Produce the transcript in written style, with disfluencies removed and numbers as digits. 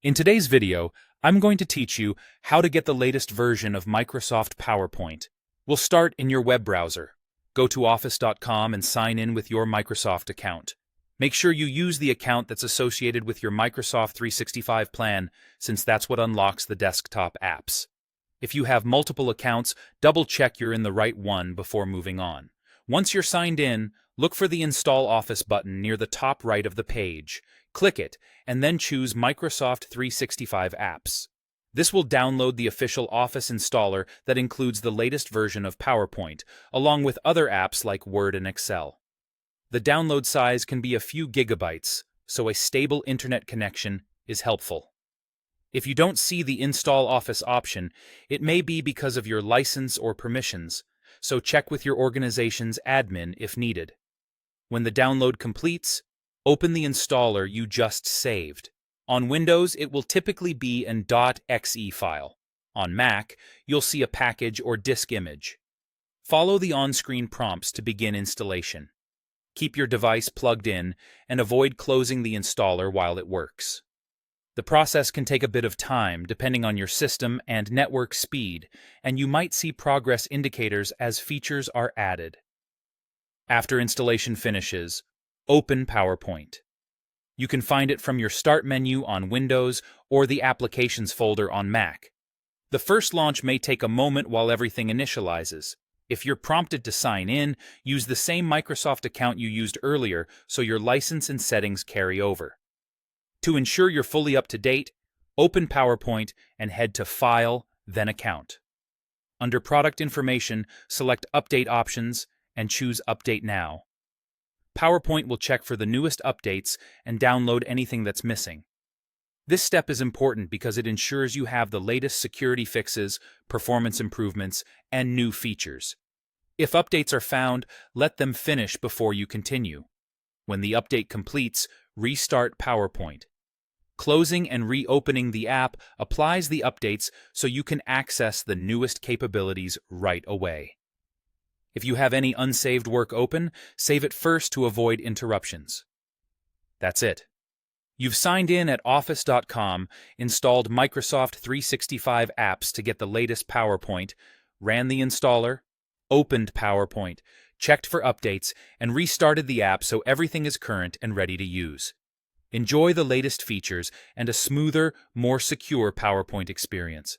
In today's video, I'm going to teach you how to get the latest version of Microsoft PowerPoint. We'll start in your web browser. Go to office.com and sign in with your Microsoft account. Make sure you use the account that's associated with your Microsoft 365 plan, since that's what unlocks the desktop apps. If you have multiple accounts, double-check you're in the right one before moving on. Once you're signed in, look for the Install Office button near the top right of the page. Click it, and then choose Microsoft 365 Apps. This will download the official Office installer that includes the latest version of PowerPoint, along with other apps like Word and Excel. The download size can be a few gigabytes, so a stable internet connection is helpful. If you don't see the Install Office option, it may be because of your license or permissions, so check with your organization's admin if needed. When the download completes, open the installer you just saved. On Windows, it will typically be an .exe file. On Mac, you'll see a package or disk image. Follow the on-screen prompts to begin installation. Keep your device plugged in and avoid closing the installer while it works. The process can take a bit of time depending on your system and network speed, and you might see progress indicators as features are added. After installation finishes, open PowerPoint. You can find it from your Start menu on Windows or the Applications folder on Mac. The first launch may take a moment while everything initializes. If you're prompted to sign in, use the same Microsoft account you used earlier so your license and settings carry over. To ensure you're fully up to date, open PowerPoint and head to File, then Account. Under Product Information, select Update Options and choose Update Now. PowerPoint will check for the newest updates and download anything that's missing. This step is important because it ensures you have the latest security fixes, performance improvements, and new features. If updates are found, let them finish before you continue. When the update completes, restart PowerPoint. Closing and reopening the app applies the updates so you can access the newest capabilities right away. If you have any unsaved work open, save it first to avoid interruptions. That's it. You've signed in at office.com, installed Microsoft 365 apps to get the latest PowerPoint, ran the installer, opened PowerPoint, checked for updates, and restarted the app so everything is current and ready to use. Enjoy the latest features and a smoother, more secure PowerPoint experience.